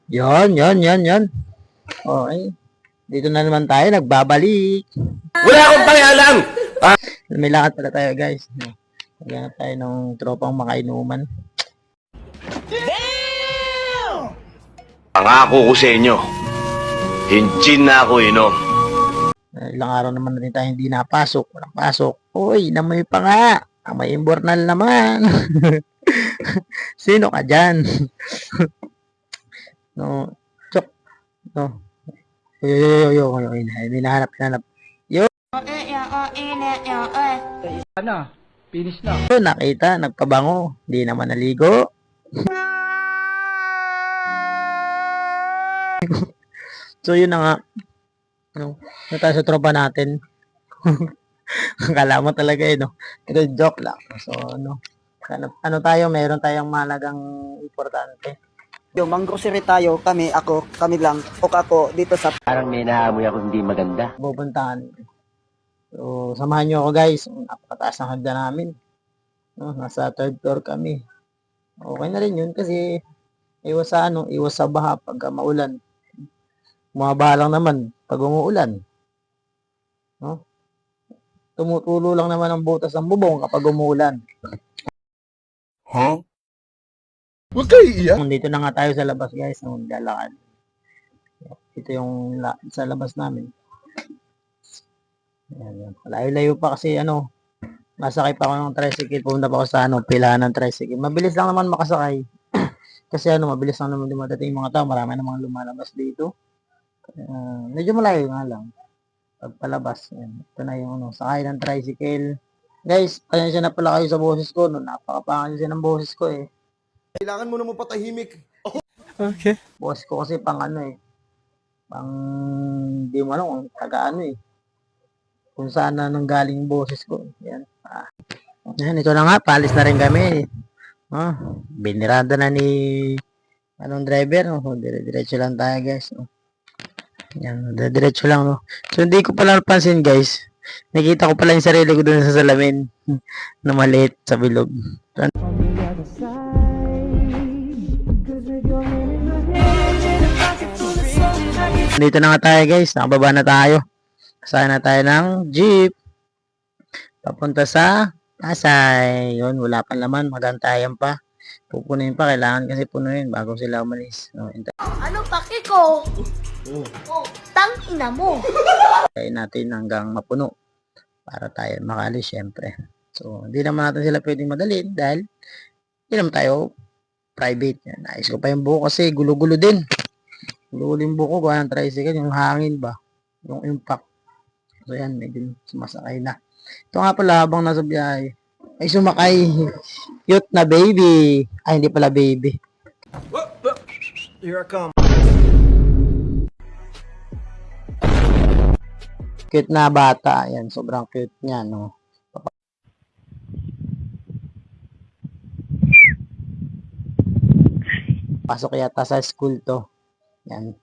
Yan. Okay. Dito na naman tayo, nagbabalik. Wala akong pakialam! May lakad pala tayo, guys. Maghanap tayo ng tropang makainuman. Pangako ko sa inyo, hindi na ako inom. Ilang araw naman na rin tayo hindi napasok. Walang pasok. Uy, namoy pa nga. May imbornal naman. Sino ka dyan? No. Chok. No. Yo. Hindi nahanap. Sana, finish na. So, nakita, nagpabango. Hindi naman naligo. So, yun na nga. No, tayo sa tropa natin. Akala mo talaga no. Ito joke lang. So, ano tayo, meron tayong malagang importante. Yung mang-grocery tayo, kami lang, o ako dito sa... Parang may naamoy ako hindi maganda. Pupuntahan. So, samahan nyo ako guys. Napakataas ng hagdan namin. No, nasa third floor kami. Okay na rin yun kasi iwas sa baha pagka maulan. Bumabaha lang naman pag umuulan. No? Tumutulo lang naman ang butas ng bubong kapag umuulan. Huh? Huwag kayo iiyak. Dito na nga tayo sa labas guys, naglalakad. Ito yung sa labas namin. Ayan. Layo-layo pa kasi masakay pa ako ng tricycle, pumunta pa ako sa pilahan ng tricycle. Mabilis lang naman makasakay. Kasi mabilis lang naman dumadating yung mga tao, marami namang lumalabas dito. Medyo malayo nga lang. Pagpalabas, yan. Ito na yung sakay ng tricycle. Guys, pasensya na pala kayo sa boses ko. Napakapangin ng boses ko eh. Kailangan mo naman patahimik. Okay. Boses ko kasi pang pang di mo alam kung taga kung saan na nanggaling boses ko. Yan. Yan, ito na nga, palis na rin kami. Binirada na ni driver. Diretso lang tayo guys. Yan, diretso lang So hindi ko pala napansin guys. Nakita ko pala yung sarili ko dun sa salamin na maliit sa bilog. Dito na nga tayo guys, nakababa na tayo. Kasaya na tayo ng jeep. Papunta sa Pasay. Yun, wala pa naman, magantayan pa. Pupunuin pa, kailangan kasi punuin bago sila umalis. Ano paki ko? Tangina mo. Kaya natin hanggang mapuno para tayo makalis syempre. So, hindi naman natin sila pwedeng madalhin dahil hindi naman tayo private. Yan. Nais ko pa yung buko kasi gulo-gulo din. Gulo-gulo yung buko, gawa ng tricycle, yung hangin ba? Yung impact. So, yan, medyo sumasakay na. Ito nga pala, habang nasa biyahe, ay sumakay. Cute na baby. Ay, hindi pala baby. Here I come. Cute na bata. Ayan, sobrang cute niya, no? Pasok yata sa school to. Yan.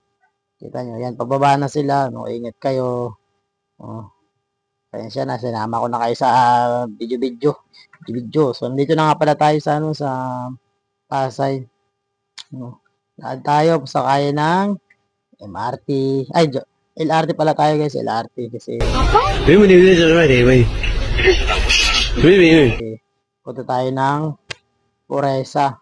Kita nyo. Yan, pababa na sila. No? Ingat kayo. Pasensya na. Sinama ko na kayo sa video. So, nandito na nga pala tayo sa sa Pasay. Lahat tayo. Pasakay ng MRT. Ay, LRT pala tayo guys. LRT kasi punta tayo ng Puresa.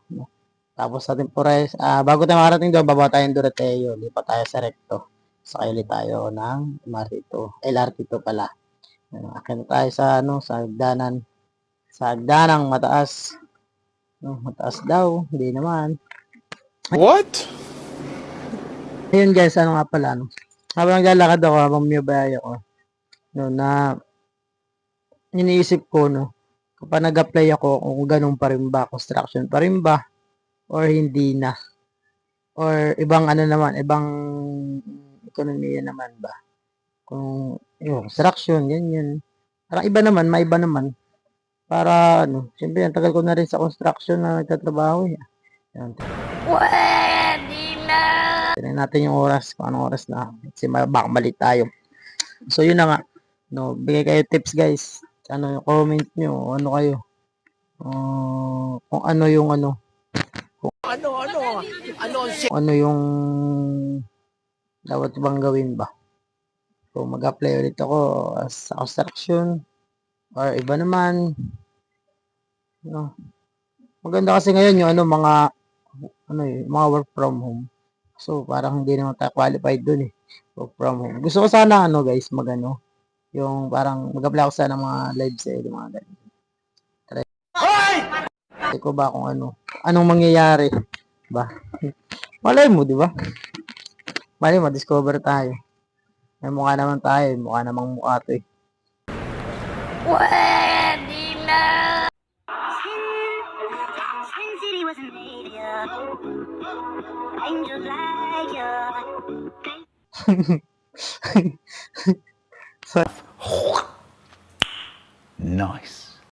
Tapos sa Puresa, bago tayo makarating doon, baba tayo ng Doroteo. Lipat tayo sa Recto. Sakay ulit tayo ng MRT to. LRT to pala. Akin tayo sa sa hagdanan. Sa hagdanang mataas. Mataas daw. Hindi naman. What? Ayun guys, nga pala, habang naglalakad ako, habang miyabay ako, na iniisip ko, kapag nag-apply ako, kung ganun pa rin ba, construction pa rin ba, or hindi na, or ibang ibang ekonomiya naman ba, kung construction, ganyan, parang iba naman, maiba naman, para, siyempre, ang tagal ko na rin sa construction na nagtatrabaho, yan. Pwede na. Tignan natin yung oras, kung anong oras na. Kasi baka mali tayo. So, yun na nga. Bigay kayo tips, guys. Yung comment nyo, ano kayo. Kung ano yung kung ano yung dapat bang gawin ba. Kung mag-apply ulit ako sa construction or iba naman. No. Maganda kasi ngayon yung mga work from home. So, parang hindi naman tayo qualified dun eh. Work from home. Gusto ko sana guys, yung parang mag-apply ako sana ng mga live sale, mga ganun. Try ko ba kung anong mangyayari ba? Malay mo, di ba? Malay mo, discover tayo. May mukha naman tayo, mukha namang mukha to eh. Pwede na. Sin City was an area. Angels like you. Nice.